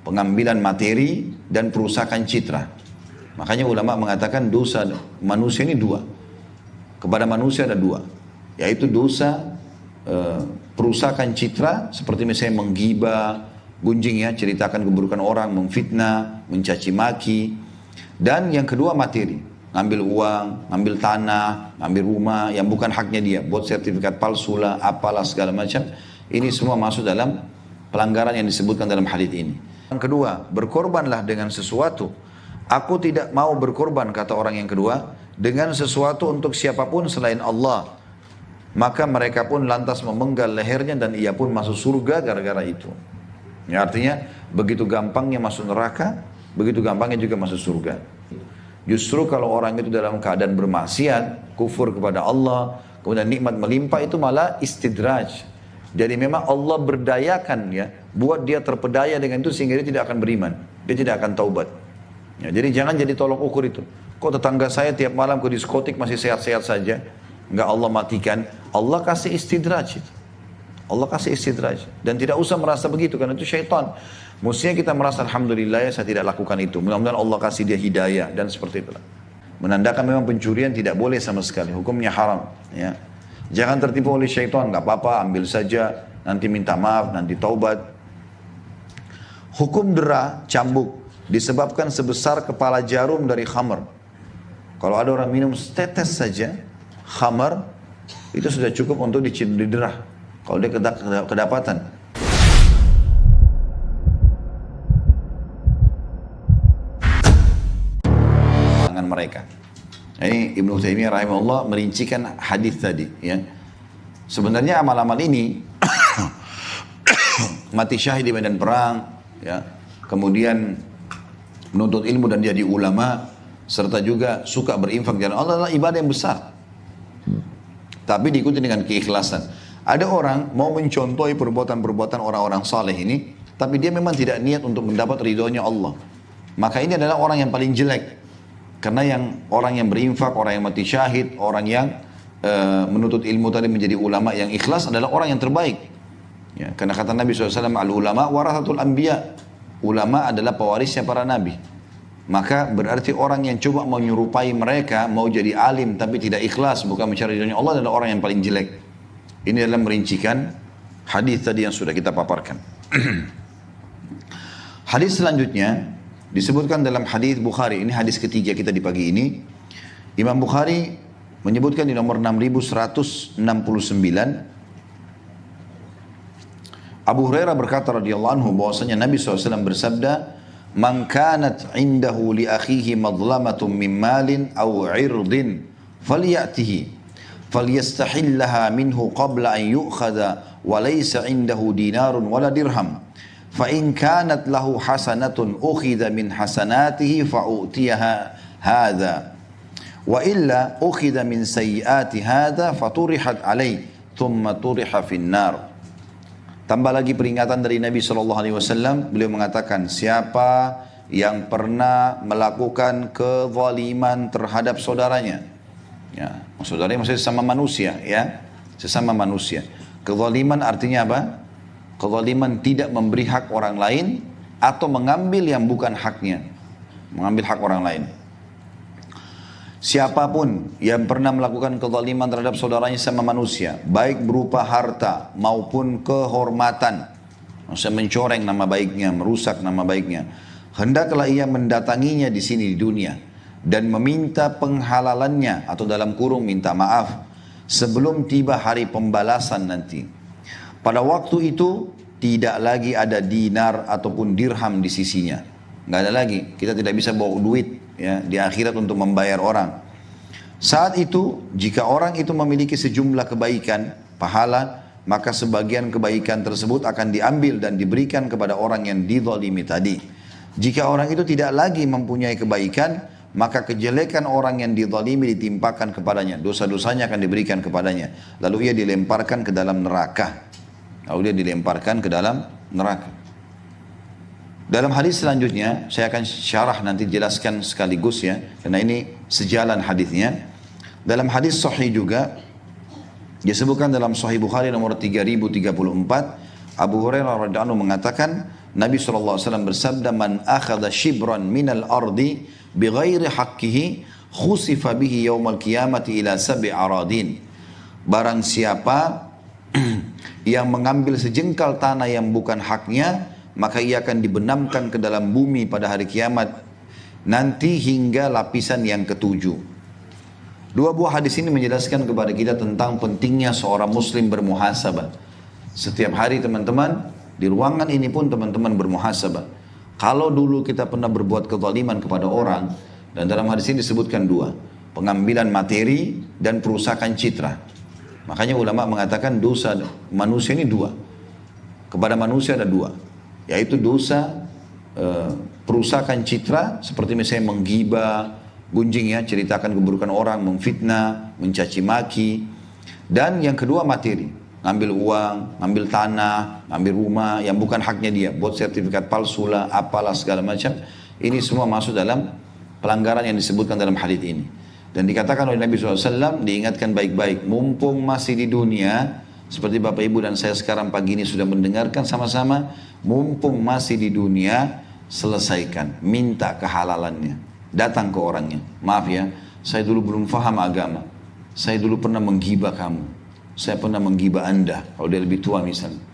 pengambilan materi dan perusakan citra. Makanya ulama mengatakan dosa manusia ini dua. Kepada manusia ada dua, yaitu dosa perusakan citra, seperti misalnya menggibah, gunjing ya, ceritakan keburukan orang, memfitnah, mencaci maki. Dan yang kedua materi, ngambil uang, ngambil tanah, ngambil rumah yang bukan haknya dia, buat sertifikat palsu lah, apalah segala macam. Ini semua masuk dalam pelanggaran yang disebutkan dalam hadits ini. Yang kedua, berkorbanlah dengan sesuatu. Aku tidak mau berkorban, kata orang yang kedua, dengan sesuatu untuk siapapun selain Allah. Maka mereka pun lantas memenggal lehernya dan ia pun masuk surga gara-gara itu. Ya, artinya begitu gampangnya masuk neraka, begitu gampangnya juga masuk surga. Justru kalau orang itu dalam keadaan bermaksiat, kufur kepada Allah, kemudian nikmat melimpah, itu malah istidraj. Jadi memang Allah berdayakan ya, buat dia terpedaya dengan itu sehingga dia tidak akan beriman, dia tidak akan taubat. Ya, jadi jangan jadi tolok ukur itu. Kok tetangga saya tiap malam ke diskotik masih sehat-sehat saja, enggak Allah matikan. Allah kasih istidraj itu. Allah kasih istidraj. Dan tidak usah merasa begitu, karena itu syaitan. Mestinya kita merasa alhamdulillah ya saya tidak lakukan itu. Mudah-mudahan Allah kasih dia hidayah dan seperti itulah. Menandakan memang pencurian tidak boleh sama sekali, hukumnya haram. Ya. Jangan tertipu oleh syaitan, nggak apa-apa, ambil saja, nanti minta maaf, nanti taubat. Hukum dera, cambuk, disebabkan sebesar kepala jarum dari khamar. Kalau ada orang minum setetes saja khamar, itu sudah cukup untuk diderah. Kalau dia kedapatan. Tangan mereka. Ini Ibnu Taimiyah rahimahullah merincikan hadis tadi. Ya. Sebenarnya amal-amal ini mati syahid di medan perang, ya. Kemudian menuntut ilmu dan jadi ulama, serta juga suka berinfak jalan Allah adalah ibadah yang besar. Tapi diikuti dengan keikhlasan. Ada orang mau mencontohi perbuatan-perbuatan orang-orang saleh ini, tapi dia memang tidak niat untuk mendapat ridhonya Allah. Maka ini adalah orang yang paling jelek. Karena orang yang berinfak, orang yang mati syahid, orang yang menuntut ilmu tadi menjadi ulama yang ikhlas adalah orang yang terbaik. Ya, karena kata Nabi SAW, al-ulama warathatul anbiya. Ulama adalah pewarisnya para nabi. Maka berarti orang yang coba menyerupai mereka, mau jadi alim tapi tidak ikhlas, bukan mencari ridhonya Allah, adalah orang yang paling jelek. Ini adalah merincikan hadis tadi yang sudah kita paparkan. Hadis selanjutnya disebutkan dalam hadis Bukhari. Ini hadis ketiga kita di pagi ini. Imam Bukhari menyebutkan di nomor 6169. Abu Hurairah berkata radhiyallahu anhu bahwasanya Nabi SAW bersabda, "Man kanat indahu li akhihi madlamatun min malin aw 'irdin falyatihi falyastahillaha minhu qabla an yu'khadha wa laysa indahu dinarun wala dirham. Fa in kanat lahu hasanatun ukhidha min hasanatihi fa'utiyaha hadha wa illa ukhidha min sayyiati hadha faturihat alayhi thumma turiha fin nar." Tambah lagi peringatan dari Nabi SAW, beliau mengatakan, siapa yang pernah melakukan kezaliman terhadap saudaranya, ya, saudaranya maksudnya sesama manusia, ya, sesama manusia. Kezaliman artinya apa? Kezaliman tidak memberi hak orang lain atau mengambil yang bukan haknya, mengambil hak orang lain. Siapapun yang pernah melakukan kezaliman terhadap saudaranya sama manusia, baik berupa harta maupun kehormatan, maksudnya mencoreng nama baiknya, merusak nama baiknya, hendaklah ia mendatanginya di sini di dunia dan meminta penghalalannya, atau dalam kurung minta maaf, sebelum tiba hari pembalasan nanti. Pada waktu itu tidak lagi ada dinar ataupun dirham di sisinya. Nggak ada lagi, kita tidak bisa bawa duit ya di akhirat untuk membayar orang. Saat itu jika orang itu memiliki sejumlah kebaikan, pahala, maka sebagian kebaikan tersebut akan diambil dan diberikan kepada orang yang dizalimi tadi. Jika orang itu tidak lagi mempunyai kebaikan, maka kejelekan orang yang dizalimi ditimpakan kepadanya, dosa-dosanya akan diberikan kepadanya, lalu ia dilemparkan ke dalam neraka. Dalam hadis selanjutnya, saya akan syarah nanti jelaskan sekaligus ya, karena ini sejalan hadisnya. Dalam hadis sahih juga, disebutkan dalam Sahih Bukhari nomor 3034, Abu Hurairah radhiyallahu anhu mengatakan, Nabi SAW bersabda, "Man akhadha shibran minal ardi bighairi haqqihi khusifa bihi yaumal qiyamati ila sab'i aradin." Barang siapa yang mengambil sejengkal tanah yang bukan haknya, maka ia akan dibenamkan ke dalam bumi pada hari kiamat nanti hingga lapisan yang ketujuh. Dua buah hadis ini menjelaskan kepada kita tentang pentingnya seorang muslim bermuhasabah. Setiap hari teman-teman, di ruangan ini pun teman-teman bermuhasabah. Kalau dulu kita pernah berbuat kezaliman kepada orang, dan dalam hadis ini disebutkan dua, pengambilan materi dan perusakan citra. Makanya ulama mengatakan dosa manusia ini dua. Kepada manusia ada dua, yaitu dosa perusakan citra, seperti misalnya menggibah, gunjing ya, ceritakan keburukan orang, memfitnah, mencaci maki. Dan yang kedua materi, ngambil uang, ngambil tanah, ngambil rumah yang bukan haknya dia, buat sertifikat palsu lah, apalah segala macam. Ini semua masuk dalam pelanggaran yang disebutkan dalam hadits ini. Dan dikatakan oleh Nabi SAW, diingatkan baik-baik, mumpung masih di dunia, seperti Bapak Ibu dan saya sekarang pagi ini sudah mendengarkan sama-sama, mumpung masih di dunia, selesaikan, minta kehalalannya, datang ke orangnya. Maaf ya, saya dulu belum faham agama, saya dulu pernah menggibah kamu, saya pernah menggibah Anda, kalau dia lebih tua misalnya,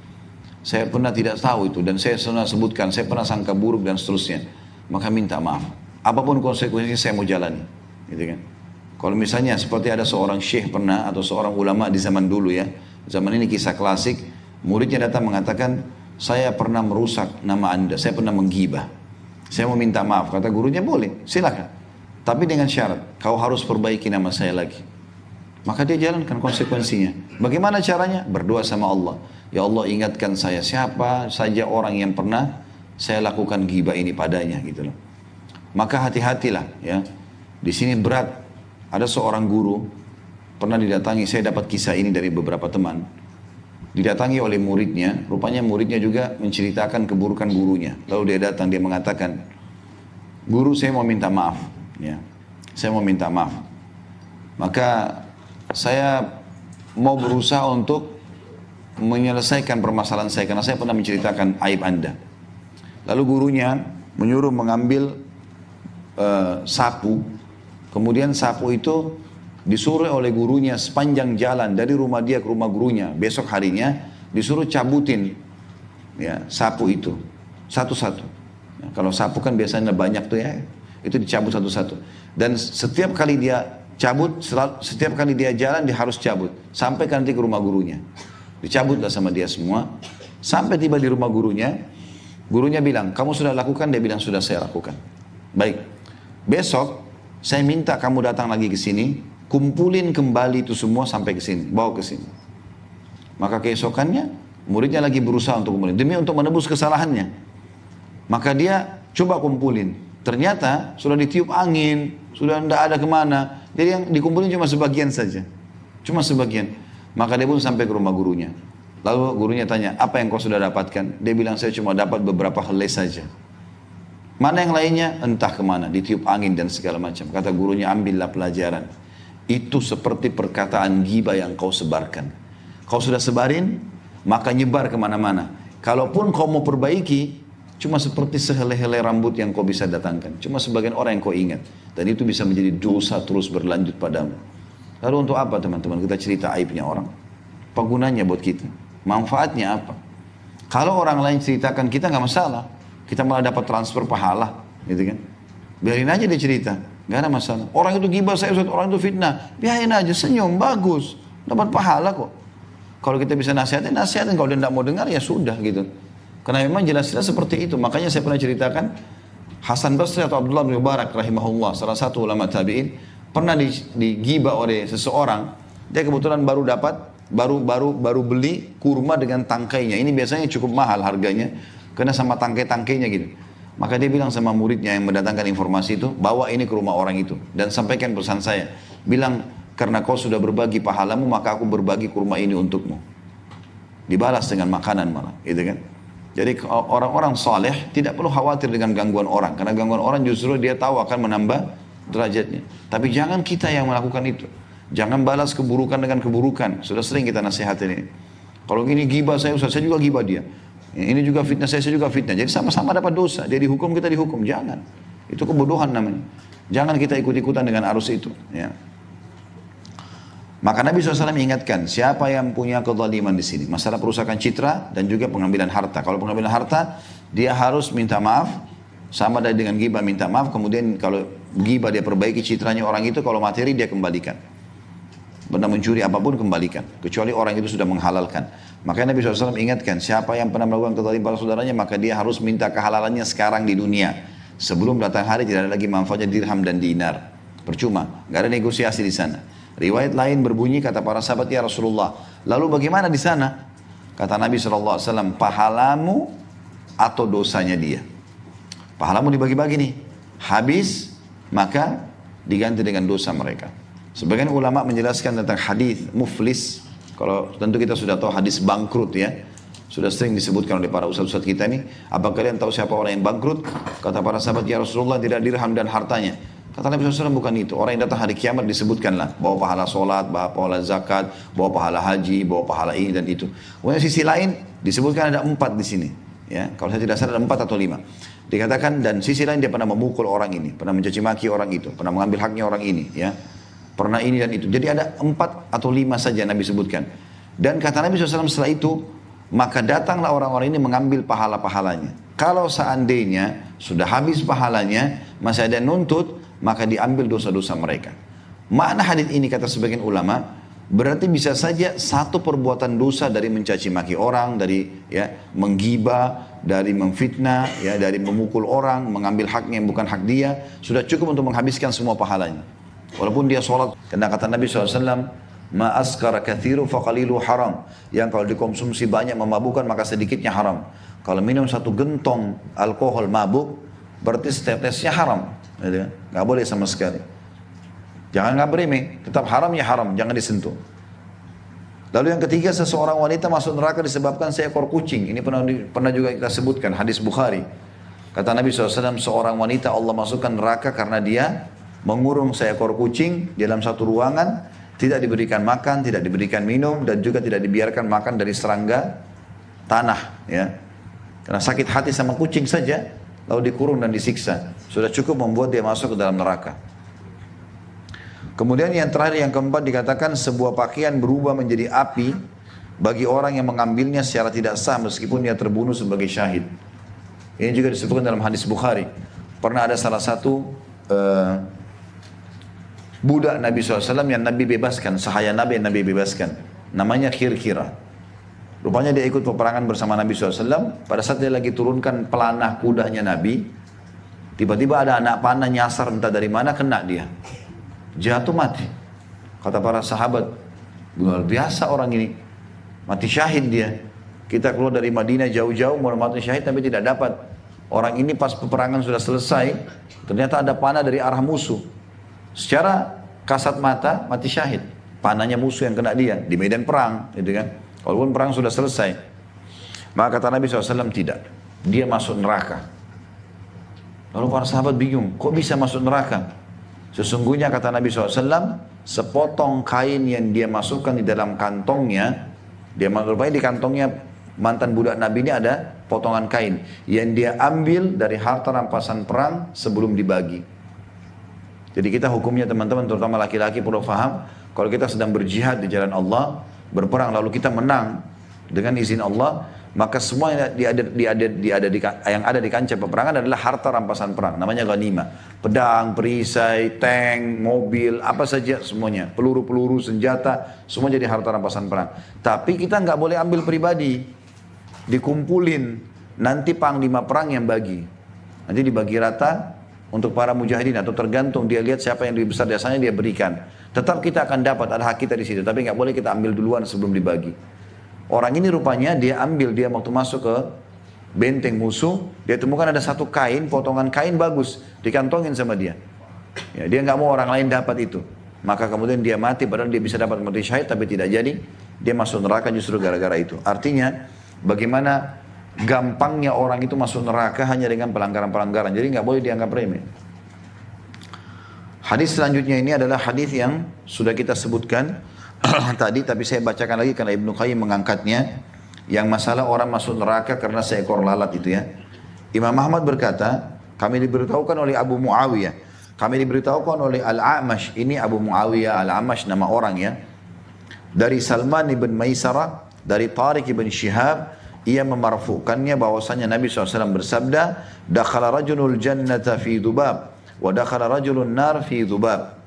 saya pernah tidak tahu itu, dan saya pernah sebutkan, saya pernah sangka buruk dan seterusnya, maka minta maaf, apapun konsekuensinya saya mau jalani, gitu kan. Kalau misalnya seperti ada seorang syekh pernah, atau seorang ulama di zaman dulu ya, zaman ini kisah klasik, muridnya datang mengatakan, saya pernah merusak nama Anda, saya pernah menggibah, saya mau minta maaf. Kata gurunya, boleh, silakan, tapi dengan syarat, kau harus perbaiki nama saya lagi. Maka dia jalankan konsekuensinya. Bagaimana caranya? Berdoa sama Allah, ya Allah ingatkan saya siapa saja orang yang pernah saya lakukan ghibah ini padanya, gitu loh. Maka hati-hatilah ya. Di sini berat. Ada seorang guru pernah didatangi, saya dapat kisah ini dari beberapa teman. Didatangi oleh muridnya, rupanya muridnya juga menceritakan keburukan gurunya. Lalu dia datang, dia mengatakan, guru saya mau minta maaf, ya, saya mau minta maaf. Maka saya mau berusaha untuk menyelesaikan permasalahan saya, karena saya pernah menceritakan aib Anda. Lalu gurunya menyuruh mengambil sapu. Kemudian sapu itu disuruh oleh gurunya sepanjang jalan dari rumah dia ke rumah gurunya. Besok harinya disuruh cabutin ya, sapu itu satu-satu. Ya, kalau sapu kan biasanya banyak tuh ya, itu dicabut satu-satu. Dan setiap kali dia cabut, setiap kali dia jalan dia harus cabut sampai nanti ke rumah gurunya. Dicabutlah sama dia semua. Sampai tiba di rumah gurunya, gurunya bilang, kamu sudah lakukan? Dia bilang, sudah saya lakukan. Baik, besok saya minta kamu datang lagi ke sini, kumpulin kembali itu semua sampai ke sini, bawa ke sini. Maka keesokannya muridnya lagi berusaha untuk kumpulin, demi untuk menebus kesalahannya. Maka dia coba kumpulin, ternyata sudah ditiup angin, sudah tidak ada kemana. Jadi yang dikumpulin cuma sebagian saja, cuma sebagian. Maka dia pun sampai ke rumah gurunya. Lalu gurunya tanya, apa yang kau sudah dapatkan? Dia bilang, saya cuma dapat beberapa helai saja. Mana yang lainnya? Entah kemana, ditiup angin dan segala macam. Kata gurunya, ambillah pelajaran. Itu seperti perkataan ghibah yang kau sebarkan. Kau sudah sebarin, maka nyebar kemana-mana. Kalaupun kau mau perbaiki, cuma seperti sehelai-helai rambut yang kau bisa datangkan. Cuma sebagian orang yang kau ingat. Dan itu bisa menjadi dosa terus berlanjut padamu. Lalu untuk apa teman-teman kita cerita aibnya orang? Apa gunanya buat kita? Manfaatnya apa? Kalau orang lain ceritakan kita nggak masalah. Kita malah dapat transfer pahala, gitu kan? Biarin aja dia cerita, nggak ada masalah. Orang itu ghibah saya, orang itu fitnah, biarin aja, senyum, bagus, dapat pahala kok. Kalau kita bisa nasihatin, nasihatin. Kalau dia tidak mau dengar, ya sudah gitu. Karena memang jelas-jelas seperti itu. Makanya saya pernah ceritakan, Hasan Basri atau Abdullah bin Mubarak rahimahullah, salah satu ulama tabi'in, pernah dighibah oleh seseorang. Dia kebetulan baru beli kurma dengan tangkainya. Ini biasanya cukup mahal harganya, karena sama tangkai-tangkainya gitu. Maka dia bilang sama muridnya yang mendatangkan informasi itu, bawa ini ke rumah orang itu dan sampaikan pesan saya. Bilang, karena kau sudah berbagi pahalamu, maka aku berbagi kurma ini untukmu. Dibalas dengan makanan malah, gitu kan. Jadi orang-orang saleh tidak perlu khawatir dengan gangguan orang, karena gangguan orang justru dia tahu akan menambah derajatnya. Tapi jangan kita yang melakukan itu. Jangan balas keburukan dengan keburukan. Sudah sering kita nasihatin ini. Kalau gini ghibah saya, Ustaz, saya juga ghibah dia. Ini juga fitnah, saya juga fitnah. Jadi sama-sama dapat dosa. Dia dihukum, kita dihukum. Jangan. Itu kebodohan namanya. Jangan kita ikut-ikutan dengan arus itu. Ya. Maka Nabi SAW mengingatkan, siapa yang punya kezaliman di sini? Masalah perusakan citra dan juga pengambilan harta. Kalau pengambilan harta, dia harus minta maaf. Sama dengan ghibah minta maaf. Kemudian kalau ghibah dia perbaiki citranya orang itu. Kalau materi dia kembalikan. Benda mencuri apapun kembalikan. Kecuali orang itu sudah menghalalkan. Makanya Nabi SAW ingatkan, siapa yang pernah melakukan kezaliman pada saudaranya, maka dia harus minta kehalalannya sekarang di dunia. Sebelum datang hari tidak ada lagi manfaatnya dirham dan dinar. Percuma, nggak ada negosiasi di sana. Riwayat lain berbunyi, kata para sahabat, ya Rasulullah, lalu bagaimana di sana? Kata Nabi SAW, pahalamu atau dosanya dia. Pahalamu dibagi-bagi nih, habis maka diganti dengan dosa mereka. Sebagian ulama menjelaskan tentang hadis muflis. Kalau tentu kita sudah tahu hadis bangkrut ya. Sudah sering disebutkan oleh para ustaz-ustaz kita ini. Apa kalian tahu siapa orang yang bangkrut? Kata para sahabat, ya Rasulullah, tidak dirham dan hartanya. Kata Nabi SAW, bukan itu. Orang yang datang hari kiamat disebutkanlah. Bawa pahala sholat, bawa pahala zakat, bawa pahala haji, bawa pahala ini dan itu. Kemudian sisi lain disebutkan ada 4 di sini. Ya, kalau saya tidak salah ada 4 atau 5. Dikatakan dan sisi lain dia pernah memukul orang ini. Pernah mencaci maki orang itu. Pernah mengambil haknya orang ini. Ya. Pernah ini dan itu. Jadi ada 4 atau 5 saja Nabi sebutkan. Dan kata Nabi SAW setelah itu, maka datanglah orang-orang ini mengambil pahala-pahalanya. Kalau seandainya sudah habis pahalanya, masih ada nuntut, maka diambil dosa-dosa mereka. Makna hadis ini kata sebagian ulama, berarti bisa saja satu perbuatan dosa dari mencaci maki orang, dari ya menggibah, dari memfitnah, ya dari memukul orang, mengambil haknya yang bukan hak dia, sudah cukup untuk menghabiskan semua pahalanya. Walaupun dia sholat, karena kata Nabi SAW, ma askara kathiru faqalilu haram. Yang kalau dikonsumsi banyak memabukkan maka sedikitnya haram. Kalau minum 1 gentong alkohol mabuk, berarti setetesnya haram. Nggak boleh sama sekali. Jangan nggak beremeh, tetap haram ya haram, jangan disentuh. Lalu yang ketiga, seseorang wanita masuk neraka disebabkan seekor kucing. Ini pernah juga kita sebutkan, hadis Bukhari. Kata Nabi SAW, seorang wanita Allah masukkan neraka karena dia mengurung seekor kucing di dalam satu ruangan, tidak diberikan makan, tidak diberikan minum, dan juga tidak dibiarkan makan dari serangga tanah. Ya. Karena sakit hati sama kucing saja, lalu dikurung dan disiksa. Sudah cukup membuat dia masuk ke dalam neraka. Kemudian yang terakhir, yang keempat, dikatakan sebuah pakaian berubah menjadi api bagi orang yang mengambilnya secara tidak sah meskipun dia terbunuh sebagai syahid. Ini juga disebutkan dalam hadis Bukhari. Pernah ada salah satu budak Nabi SAW yang Nabi bebaskan, sahaya Nabi yang Nabi bebaskan. Namanya Khirkhira. Rupanya dia ikut peperangan bersama Nabi SAW. Pada saat dia lagi turunkan pelanah kudanya Nabi, tiba-tiba ada anak panah nyasar entah dari mana, kena dia. Jatuh mati. Kata para sahabat, luar biasa orang ini. Mati syahid dia. Kita keluar dari Madinah jauh-jauh mau mati syahid tapi tidak dapat. Orang ini pas peperangan sudah selesai, ternyata ada panah dari arah musuh. Secara kasat mata mati syahid. Panahnya musuh yang kena dia di medan perang, gitu kan. Walaupun perang sudah selesai. Maka kata Nabi SAW tidak. Dia masuk neraka. Lalu para sahabat bingung, kok bisa masuk neraka? Sesungguhnya kata Nabi SAW, sepotong kain yang dia masukkan di dalam kantongnya, dia rupanya di kantongnya mantan budak Nabi ini ada potongan kain yang dia ambil dari harta rampasan perang sebelum dibagi. Jadi kita hukumnya teman-teman, terutama laki-laki, perlu faham, kalau kita sedang berjihad di jalan Allah, berperang lalu kita menang dengan izin Allah, maka semua yang ada di kancah peperangan adalah harta rampasan perang, namanya ghanimah. Pedang, perisai, tank, mobil, apa saja semuanya, peluru-peluru, senjata, semua jadi harta rampasan perang. Tapi kita nggak boleh ambil pribadi, dikumpulin, nanti panglima perang yang bagi, nanti dibagi rata untuk para mujahidin, atau tergantung dia lihat siapa yang lebih besar jasanya dia berikan. Tetap kita akan dapat, ada hak kita di situ, tapi nggak boleh kita ambil duluan sebelum dibagi. Orang ini rupanya dia ambil, dia waktu masuk ke benteng musuh, dia temukan ada satu kain, potongan kain bagus, dikantongin sama dia. Ya, dia nggak mau orang lain dapat itu. Maka kemudian dia mati, padahal dia bisa dapat mati syahid, tapi tidak jadi. Dia masuk neraka justru gara-gara itu. Artinya, bagaimana gampangnya orang itu masuk neraka hanya dengan pelanggaran-pelanggaran. Jadi nggak boleh dianggap remeh. Hadis selanjutnya ini adalah hadis yang sudah kita sebutkan tadi, tapi saya bacakan lagi karena Ibnu Qayyim mengangkatnya. Yang masalah orang masuk neraka karena seekor lalat itu ya. Imam Ahmad berkata, kami diberitahukan oleh Abu Muawiyah, kami diberitahukan oleh Al-A'mash, ini Abu Muawiyah Al-A'mash nama orang ya, dari Salman ibn Maisarah, dari Tariq ibn Shihab, ia memarfukannya bahwasanya Nabi SAW bersabda, dakhala rajulul jannata fi dhubab, wa dakhala rajulun nar fi dhubab.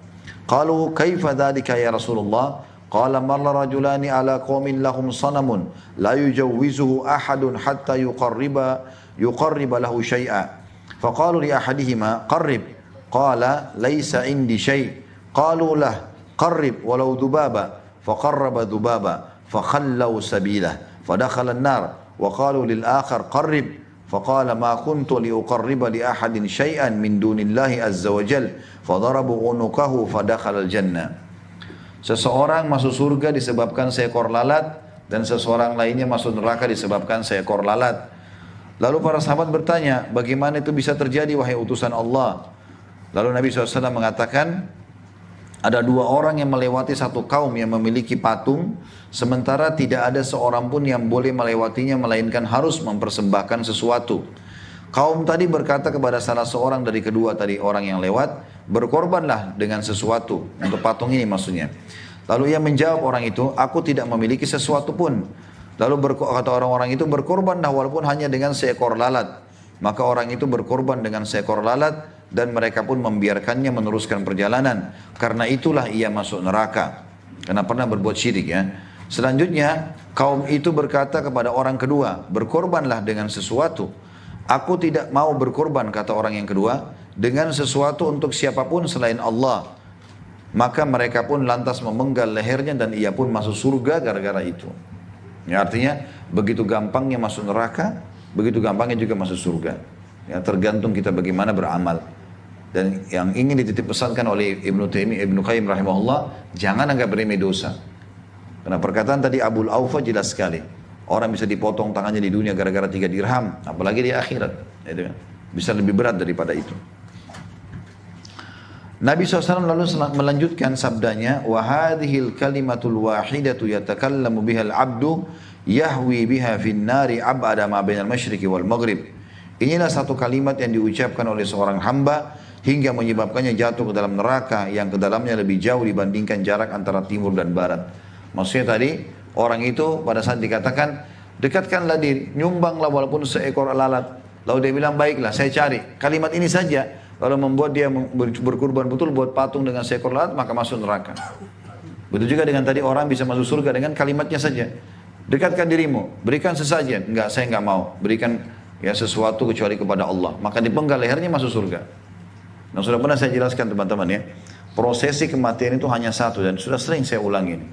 Qalu kaifa dhalika ya Rasulullah? Qala marra rajulani ala qaumin lahum sanamun la yujawwizuhu ahadun hatta yuqarriba lahu syai'a. Faqalu li ahadihima qarrib. Qala laysa indi syai'. Qalu lah qarrib walau dhubaba. Faqarraba dhubaba. Fakhallaw sabilah. Fadakhala an-nar. Wa qalu lil akhar qarrib. Faqala ma kuntu liuqarriba li ahadin syai'an min dunillahi azza wa jal. Fadarabu unukahu fadakhala al-jannah. Seseorang masuk surga disebabkan seekor lalat, dan seseorang lainnya masuk neraka disebabkan seekor lalat. Lalu para sahabat bertanya, bagaimana itu bisa terjadi wahai utusan Allah? Lalu Nabi SAW mengatakan, ada dua orang yang melewati satu kaum yang memiliki patung, sementara tidak ada seorang pun yang boleh melewatinya melainkan harus mempersembahkan sesuatu. Kaum tadi berkata kepada salah seorang dari kedua tadi orang yang lewat, berkorbanlah dengan sesuatu, untuk patung ini maksudnya. Lalu ia menjawab orang itu, aku tidak memiliki sesuatu pun. Lalu kata orang-orang itu, berkorbanlah walaupun hanya dengan seekor lalat. Maka orang itu berkorban dengan seekor lalat, dan mereka pun membiarkannya meneruskan perjalanan. Karena itulah ia masuk neraka, karena pernah berbuat syirik ya. Selanjutnya, kaum itu berkata kepada orang kedua, berkorbanlah dengan sesuatu. Aku tidak mau berkorban, kata orang yang kedua, dengan sesuatu untuk siapapun selain Allah. Maka mereka pun lantas memenggal lehernya dan ia pun masuk surga gara-gara itu. Ya, artinya begitu gampangnya masuk neraka, begitu gampangnya juga masuk surga. Ya, tergantung kita bagaimana beramal. Dan yang ingin dititip pesankan oleh Ibnu Qayyim rahimahullah, jangan anggap remeh dosa. Karena perkataan tadi Abul Aufa jelas sekali. Orang bisa dipotong tangannya di dunia gara-gara 3 dirham, apalagi di akhirat. Bisa lebih berat daripada itu. Nabi SAW lalu melanjutkan sabdanya, وَهَذِهِ الْكَلِمَةُ الْوَاحِدَةُ يَتَكَلَّمُ بِهَا الْعَبْدُ يَهْوِي بِهَا فِي النَّارِ أَبْعَدَ مَا بَيْنَ الْمَشْرِقِ وَالْمَغْرِبِ. Inilah satu kalimat yang diucapkan oleh seorang hamba hingga menyebabkannya jatuh ke dalam neraka yang ke dalamnya lebih jauh dibandingkan jarak antara timur dan barat. Maksudnya tadi, orang itu pada saat dikatakan, dekatkanlah diri, nyumbanglah walaupun seekor lalat. Lalu dia bilang, baiklah saya cari. Kalimat ini saja, kalau membuat dia berkorban betul buat patung dengan seekor lalat, maka masuk neraka. Begitu juga dengan tadi orang bisa masuk surga dengan kalimatnya saja. Dekatkan dirimu, berikan sesajen. Enggak, saya enggak mau. Berikan ya sesuatu kecuali kepada Allah. Maka dipenggal lehernya masuk surga. Nah, sudah pernah saya jelaskan teman-teman ya. Prosesi kematian itu hanya satu dan sudah sering saya ulangi ini.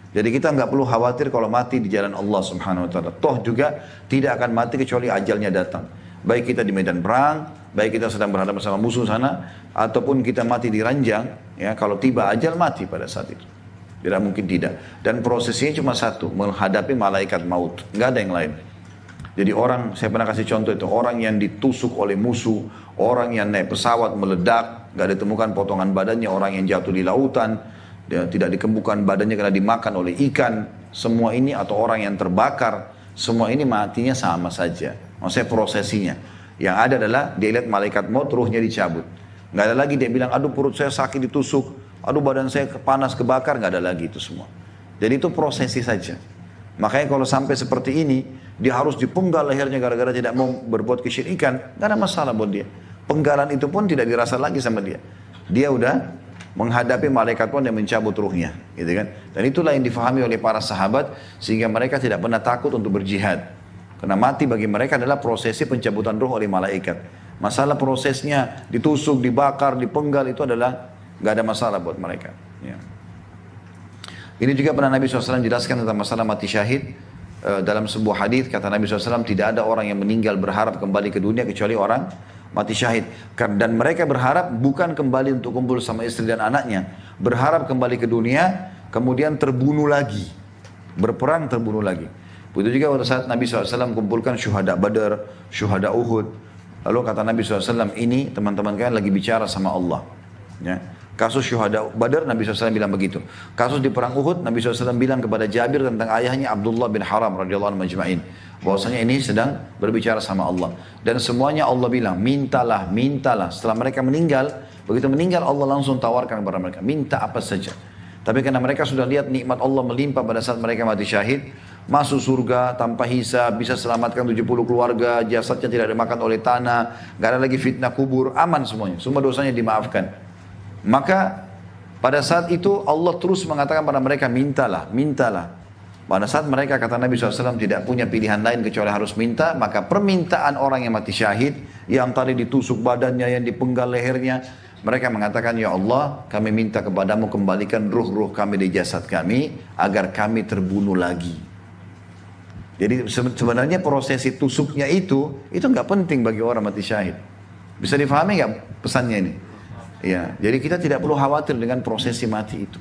Jadi kita nggak perlu khawatir kalau mati di jalan Allah Subhanahu Wa Taala. Toh juga tidak akan mati kecuali ajalnya datang. Baik kita di medan perang, baik kita sedang berhadapan sama musuh sana, ataupun kita mati di ranjang. Ya, kalau tiba ajal mati pada saat itu. Tidak mungkin tidak. Dan prosesnya cuma satu, menghadapi malaikat maut. Nggak ada yang lain. Jadi orang, saya pernah kasih contoh itu, orang yang ditusuk oleh musuh, orang yang naik pesawat meledak, nggak ditemukan potongan badannya, orang yang jatuh di lautan, dia tidak dikembukan badannya karena dimakan oleh ikan, semua ini, atau orang yang terbakar, semua ini matinya sama saja. Maksudnya prosesinya. Yang ada adalah dia lihat malaikat maut, ruhnya dicabut. Nggak ada lagi dia bilang, aduh perut saya sakit ditusuk, aduh badan saya panas kebakar, nggak ada lagi itu semua. Jadi itu prosesi saja. Makanya kalau sampai seperti ini, dia harus dipenggal lehernya gara-gara tidak mau berbuat kesyirikan, nggak ada masalah buat dia. Penggalan itu pun tidak dirasa lagi sama dia. Dia udah menghadapi malaikat pun yang mencabut ruhnya, gitu kan? Dan itulah yang difahami oleh para sahabat sehingga mereka tidak pernah takut untuk berjihad. Karena mati bagi mereka adalah prosesi pencabutan ruh oleh malaikat. Masalah prosesnya ditusuk, dibakar, dipenggal itu adalah nggak ada masalah buat mereka. Ya. Ini juga pernah Nabi SAW jelaskan tentang masalah mati syahid. Dalam sebuah hadis kata Nabi SAW, tidak ada orang yang meninggal berharap kembali ke dunia kecuali orang mati syahid. Dan mereka berharap bukan kembali untuk kumpul sama istri dan anaknya. Berharap kembali ke dunia, kemudian terbunuh lagi. Berperang terbunuh lagi. Begitu juga pada saat Nabi SAW kumpulkan syuhada Badar, syuhada Uhud. Lalu kata Nabi SAW, ini teman-teman kalian lagi bicara sama Allah. Ya. Kasus syuhada Badar, Nabi SAW bilang begitu. Kasus di perang Uhud, Nabi SAW bilang kepada Jabir tentang ayahnya Abdullah bin Haram radhiyallahu anhu majma'in. Bahwasanya ini sedang berbicara sama Allah. Dan semuanya Allah bilang, mintalah, mintalah. Setelah mereka meninggal, begitu meninggal Allah langsung tawarkan kepada mereka, minta apa saja. Tapi karena mereka sudah lihat nikmat Allah melimpah pada saat mereka mati syahid, masuk surga tanpa hisab, bisa selamatkan 70 keluarga, jasadnya tidak dimakan oleh tanah, gak ada lagi fitnah kubur, aman semuanya, semua dosanya dimaafkan. Maka pada saat itu Allah terus mengatakan pada mereka, mintalah, mintalah. Pada saat mereka, kata Nabi SAW, tidak punya pilihan lain kecuali harus minta, maka permintaan orang yang mati syahid, yang tadi ditusuk badannya, yang dipenggal lehernya, mereka mengatakan, ya Allah, kami minta kepadamu kembalikan ruh-ruh kami di jasad kami, agar kami terbunuh lagi. Jadi sebenarnya prosesi tusuknya itu nggak penting bagi orang mati syahid. Bisa difahami nggak pesannya ini? Ya, jadi kita tidak perlu khawatir dengan prosesi mati itu.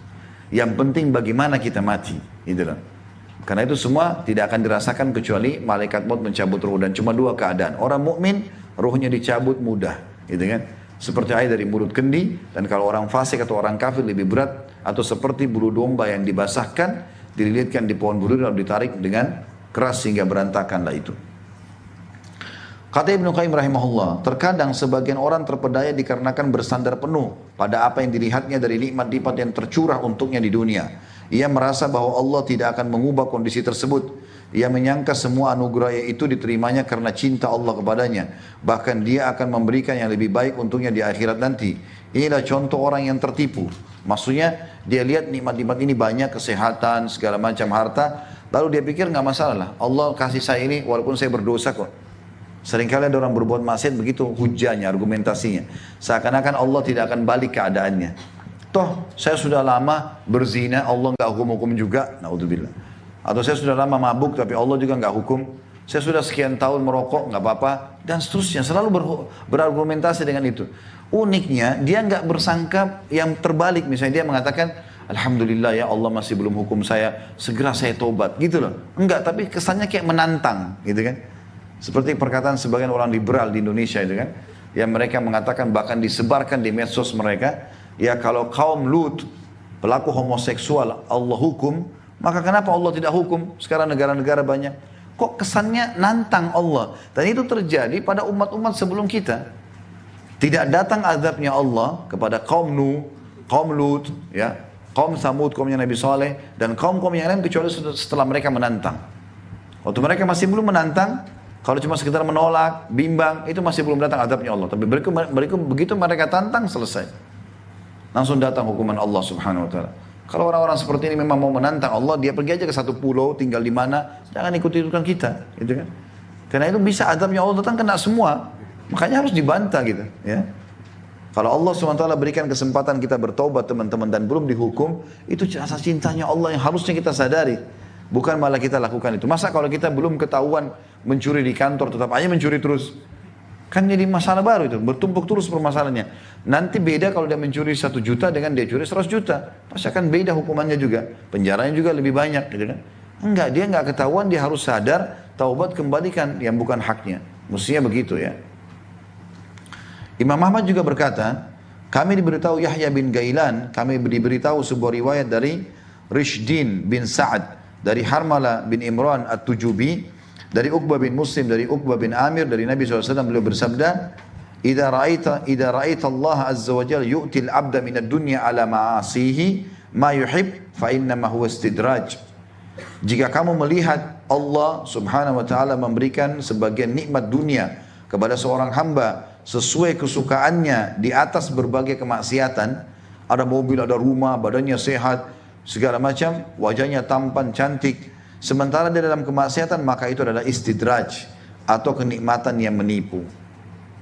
Yang penting bagaimana kita mati, gitu loh. Karena itu semua tidak akan dirasakan kecuali malaikat maut mencabut ruh, dan cuma dua keadaan. Orang mukmin ruhnya dicabut mudah, gitu kan? Seperti air dari mulut kendi, dan kalau orang fasik atau orang kafir lebih berat, atau seperti bulu domba yang dibasahkan, dililitkan di pohon berduri lalu ditarik dengan keras sehingga berantakanlah itu. Kata Ibnu Qayyim rahimahullah, terkadang sebagian orang terpedaya dikarenakan bersandar penuh pada apa yang dilihatnya dari nikmat-nikmat yang tercurah untuknya di dunia. Ia merasa bahwa Allah tidak akan mengubah kondisi tersebut. Ia menyangka semua anugerah itu diterimanya karena cinta Allah kepadanya. Bahkan dia akan memberikan yang lebih baik untuknya di akhirat nanti. Inilah contoh orang yang tertipu. Maksudnya dia lihat nikmat-nikmat ini banyak, kesehatan, segala macam harta. Lalu dia pikir nggak masalah lah, Allah kasih saya ini walaupun saya berdosa kok. Seringkali ada orang berbuat maksiat begitu hujahnya, argumentasinya. Seakan-akan Allah tidak akan balik keadaannya. Toh saya sudah lama berzina, Allah nggak hukum juga, naudzubillah. Atau saya sudah lama mabuk tapi Allah juga nggak hukum. Saya sudah sekian tahun merokok, nggak apa-apa, dan seterusnya. Selalu berargumentasi dengan itu. Uniknya dia nggak bersangka yang terbalik. Misalnya dia mengatakan, alhamdulillah ya Allah masih belum hukum saya, segera saya tobat, gitu loh. Enggak, tapi kesannya kayak menantang, gitu kan. Seperti perkataan sebagian orang liberal di Indonesia itu kan, yang mereka mengatakan bahkan disebarkan di medsos mereka, ya kalau kaum Lut pelaku homoseksual Allah hukum, maka kenapa Allah tidak hukum? Sekarang negara-negara banyak. Kok kesannya nantang Allah? Dan itu terjadi pada umat-umat sebelum kita. Tidak datang azabnya Allah kepada kaum Nuh, kaum Lut, ya, kaum Samud, kaumnya Nabi Saleh, dan kaum-kaum yang lain kecuali setelah mereka menantang. Waktu mereka masih belum menantang, kalau cuma sekedar menolak, bimbang, itu masih belum datang azabnya Allah. Tapi begitu mereka tantang, selesai. Langsung datang hukuman Allah subhanahu wa ta'ala. Kalau orang-orang seperti ini memang mau menantang Allah, dia pergi aja ke satu pulau, tinggal di mana, jangan ikut-ikutkan kita. Gitu kan? Karena itu bisa azabnya Allah datang kena semua. Makanya harus dibantah gitu. Ya. Kalau Allah SWT berikan kesempatan kita bertobat teman-teman dan belum dihukum, itu rasa cintanya Allah yang harusnya kita sadari. Bukan malah kita lakukan itu. Masa kalau kita belum ketahuan mencuri di kantor tetap aja mencuri terus? Kan jadi masalah baru itu, bertumpuk terus permasalahannya. Nanti beda kalau dia mencuri 1 juta dengan dia curi 100 juta. Pasti akan beda hukumannya juga. Penjaranya juga lebih banyak gitu kan. Enggak, dia enggak ketahuan, dia harus sadar, taubat kembalikan yang bukan haknya. Mestinya begitu ya. Imam Ahmad juga berkata, kami diberitahu Yahya bin Gailan, kami diberitahu sebuah riwayat dari Rishdin bin Sa'ad, dari Harmala bin Imran At-Tujubi, dari Uqbah bin Muslim, dari Uqbah bin Amir, dari Nabi SAW beliau bersabda, Idza ra'aita Allah azza wa jalla yu'til abda minad dunya ala ma'asihi ma yuhib fa innama huwa istidraj. Jika kamu melihat Allah subhanahu wa ta'ala memberikan sebagian nikmat dunia kepada seorang hamba sesuai kesukaannya di atas berbagai kemaksiatan, ada mobil, ada rumah, badannya sehat, segala macam, wajahnya tampan, cantik, sementara dia dalam kemaksiatan, maka itu adalah istidraj atau kenikmatan yang menipu.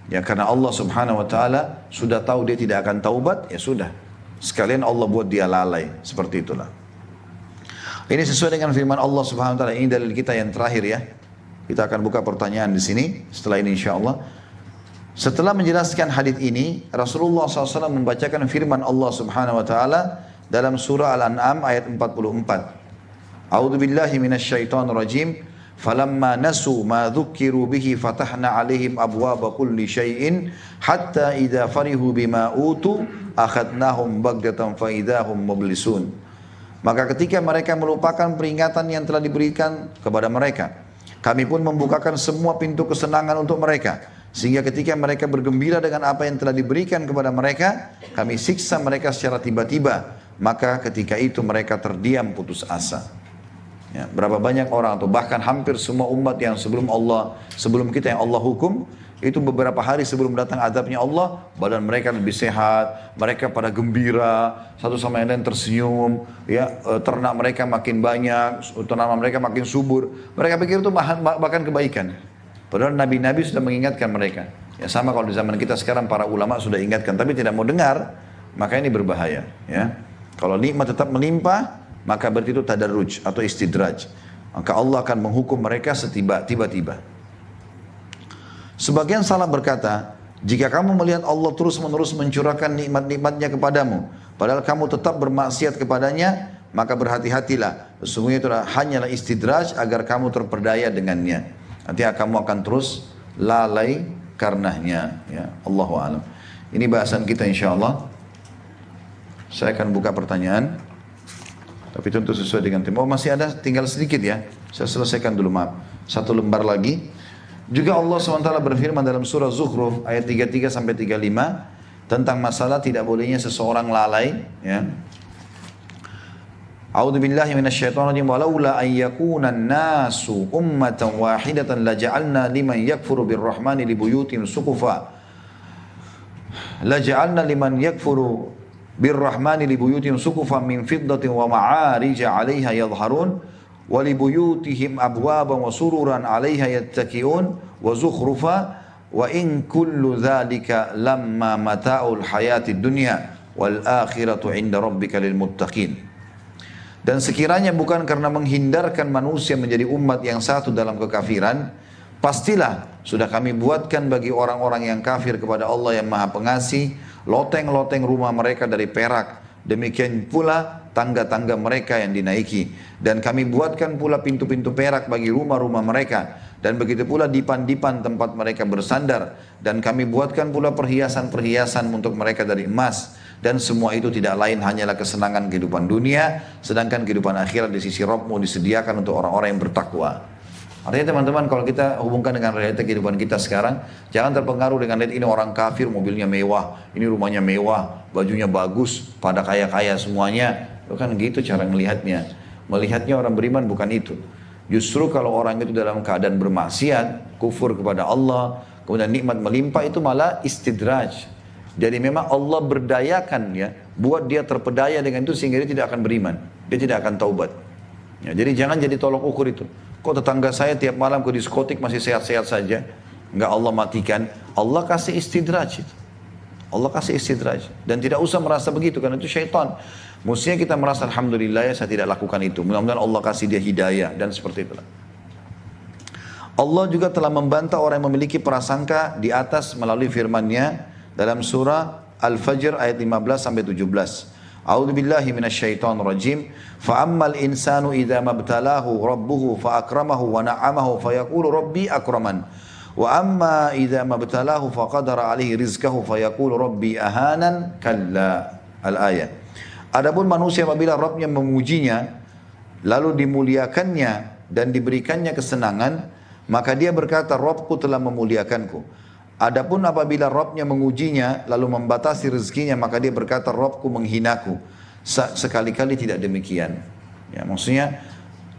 Ya, karena Allah subhanahu wa ta'ala sudah tahu dia tidak akan taubat, ya sudah. Sekalian Allah buat dia lalai, seperti itulah. Ini sesuai dengan firman Allah subhanahu wa ta'ala. Ini dalil kita yang terakhir ya. Kita akan buka pertanyaan di sini, setelah ini insyaAllah. Setelah menjelaskan hadis ini, Rasulullah SAW membacakan firman Allah subhanahu wa ta'ala dalam surah Al-An'am ayat 44. A'udzu billahi minasyaitonir rajim. Falamma nasu ma dzukiru bihi fatahna alaihim abwaba kulli syai'in hatta idza farihu bima utu akhadnahum baghdatan fa idahum mublisun. Maka ketika mereka melupakan peringatan yang telah diberikan kepada mereka, kami pun membukakan semua pintu kesenangan untuk mereka. Sehingga ketika mereka bergembira dengan apa yang telah diberikan kepada mereka, kami siksa mereka secara tiba-tiba. Maka ketika itu mereka terdiam putus asa. Ya, berapa banyak orang atau bahkan hampir semua umat yang sebelum kita yang Allah hukum, itu beberapa hari sebelum datang azabnya Allah, badan mereka lebih sehat, mereka pada gembira, satu sama yang lain tersenyum, ya, ternak mereka makin banyak, tanaman mereka makin subur. Mereka pikir itu bahkan kebaikan. Padahal nabi-nabi sudah mengingatkan mereka. Ya sama kalau di zaman kita sekarang para ulama sudah ingatkan, tapi tidak mau dengar, maka ini berbahaya. Ya, kalau nikmat tetap melimpah, maka berarti itu tadarruj atau istidraj. Maka Allah akan menghukum mereka tiba-tiba. Sebagian salaf berkata, jika kamu melihat Allah terus-menerus mencurahkan nikmat-nikmatnya kepadamu, padahal kamu tetap bermaksiat kepadanya, maka berhati-hatilah. Sesungguhnya itu hanyalah istidraj agar kamu terperdaya dengannya. Artinya kamu akan terus lalai karenanya. Ya, Allahu a'lam. Ini bahasan kita insyaallah. Saya akan buka pertanyaan, tapi tentu sesuai dengan tema. Oh, masih ada, tinggal sedikit ya. Saya selesaikan dulu, maaf. Satu lembar lagi. Juga Allah SWT berfirman dalam surah Zukhruf ayat 33 sampai 35 tentang masalah tidak bolehnya seseorang lalai. Ya. A'udzu billahi minasyaitonir rajim. Walaula an yakuna an-nasu ummatan wahidatan laja'alna liman yakfuru birrahmani libuyutihim suqufa. Laja'alna liman yakfuru birrahmani libuyutihim suqufan min fiddatin wa ma'arija 'alaiha yadhharun wa libuyutihim abwaban wa sururan 'alaiha yattaki'un wa zukhrufa wa in kullu dzalika lamma mata'ul hayatid dunya wal akhiratu 'inda rabbika lil muttaqin. Dan sekiranya bukan karena menghindarkan manusia menjadi umat yang satu dalam kekafiran, pastilah sudah kami buatkan bagi orang-orang yang kafir kepada Allah yang Maha Pengasih loteng-loteng rumah mereka dari perak. Demikian pula tangga-tangga mereka yang dinaiki. Dan kami buatkan pula pintu-pintu perak bagi rumah-rumah mereka. Dan begitu pula dipan-dipan tempat mereka bersandar. Dan kami buatkan pula perhiasan-perhiasan untuk mereka dari emas. Dan semua itu tidak lain hanyalah kesenangan kehidupan dunia. Sedangkan kehidupan akhirat di sisi Rabbmu disediakan untuk orang-orang yang bertakwa. Artinya teman-teman, kalau kita hubungkan dengan realita kehidupan kita sekarang, jangan terpengaruh dengan lihat ini orang kafir mobilnya mewah, ini rumahnya mewah, bajunya bagus, pada kaya-kaya semuanya. Itu kan gitu cara melihatnya. Melihatnya orang beriman bukan itu. Justru kalau orang itu dalam keadaan bermaksiat, kufur kepada Allah, kemudian nikmat melimpah, itu malah istidraj. Jadi memang Allah berdayakan ya, buat dia terpedaya dengan itu sehingga dia tidak akan beriman, dia tidak akan taubat. Ya, jadi jangan jadi tolok ukur itu. Kok tetangga saya tiap malam ke diskotik masih sehat-sehat saja? Enggak, Allah matikan. Allah kasih istidraj itu. Allah kasih istidraj. Dan tidak usah merasa begitu karena itu syaitan. Mestinya kita merasa alhamdulillah ya saya tidak lakukan itu. Mudah-mudahan Allah kasih dia hidayah dan seperti itulah. Allah juga telah membantah orang yang memiliki prasangka di atas melalui firman-Nya dalam surah Al-Fajr ayat 15 sampai 17. A'udzu billahi minasyaitonir rajim. Fa ammal insanu idza mabtalahu rabbuhu fa akramahu wa na'amahu fa yaqulu rabbi akraman. Wa amma idza mabtalahu fa qadara alaihi rizqahu fa yaqulu rabbi ahanan. Kalla. Al-ayat. Adapun manusia apabila Rabbnya memujinya lalu dimuliakannya dan diberikannya kesenangan, maka dia berkata, Rabbku telah memuliakanku. Adapun apabila Rabbnya mengujinya lalu membatasi rezekinya, maka dia berkata, Rabbku menghinaku. Sekali-kali tidak demikian. Ya, maksudnya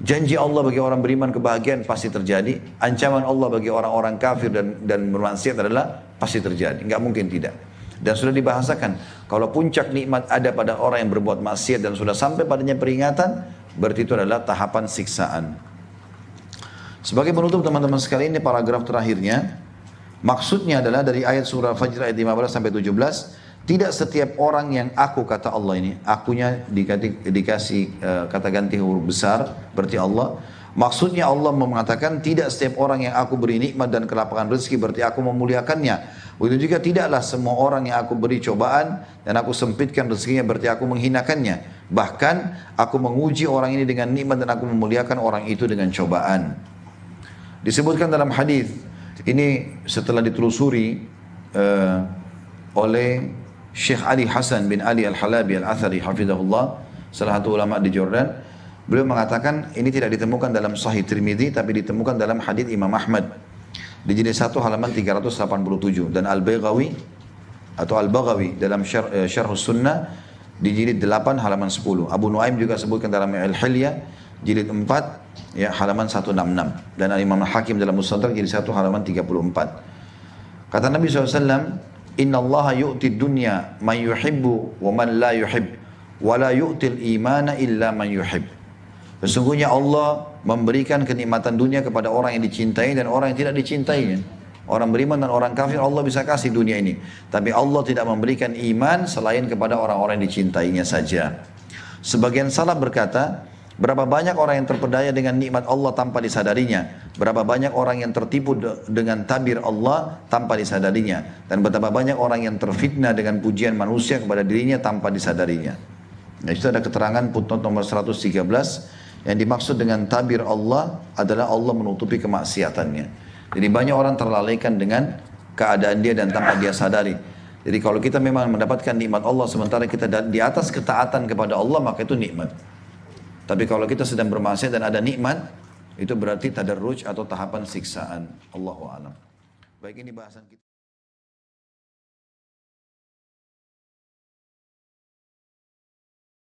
janji Allah bagi orang beriman kebahagiaan pasti terjadi. Ancaman Allah bagi orang-orang kafir dan bermaksiat adalah pasti terjadi. Enggak mungkin tidak. Dan sudah dibahasakan, kalau puncak nikmat ada pada orang yang berbuat maksiat dan sudah sampai padanya peringatan, berarti itu adalah tahapan siksaan. Sebagai penutup teman-teman sekalian, ini paragraf terakhirnya. Maksudnya adalah dari ayat surah Fajr ayat 15 sampai 17, tidak setiap orang yang aku, kata Allah ini, akunya dikasih kata ganti huruf besar, berarti Allah. Maksudnya Allah mengatakan tidak setiap orang yang aku beri nikmat dan kelapangan rezeki berarti aku memuliakannya. Begitu juga tidaklah semua orang yang aku beri cobaan dan aku sempitkan rezekinya berarti aku menghinakannya. Bahkan aku menguji orang ini dengan nikmat dan aku memuliakan orang itu dengan cobaan. Disebutkan dalam hadis ini setelah ditelusuri oleh Syekh Ali Hasan bin Ali Al-Halabi Al-Athari hafizahullah, salah satu ulama di Jordan. Beliau mengatakan ini tidak ditemukan dalam Sahih Tirmidzi tapi ditemukan dalam hadis Imam Ahmad di jilid 1 halaman 387 dan Al-Baghawi atau Al-Baghawi dalam Syarh Sunnah di jilid 8 halaman 10. Abu Nuaim juga sebutkan dalam Al-Hilyah jilid 4 ya halaman 166 dan Imam Hakim dalam Mustadrak jilid 1 halaman 34. Kata Nabi SAW, Inna Allah yu'ti dunya man yuhibbu wa man la yuhib wa la yu'til imana illa man yuhib. Sesungguhnya Allah memberikan kenikmatan dunia kepada orang yang dicintai dan orang yang tidak dicintainya. Orang beriman dan orang kafir Allah bisa kasih dunia ini. Tapi Allah tidak memberikan iman selain kepada orang-orang yang dicintainya saja. Sebagian salaf berkata, berapa banyak orang yang terpedaya dengan nikmat Allah tanpa disadarinya. Berapa banyak orang yang tertipu dengan tabir Allah tanpa disadarinya. Dan betapa banyak orang yang terfitnah dengan pujian manusia kepada dirinya tanpa disadarinya. Nah, itu ada keterangan footnote nomor 113. Yang dimaksud dengan tabir Allah adalah Allah menutupi kemaksiatannya. Jadi banyak orang terlalaikan dengan keadaan dia dan tanpa dia sadari. Jadi kalau kita memang mendapatkan nikmat Allah sementara kita di atas ketaatan kepada Allah, maka itu nikmat. Tapi kalau kita sedang bermaksiat dan ada nikmat, itu berarti tadarruj atau tahapan siksaan. Allahu a'lam. Baik, ini bahasan kita.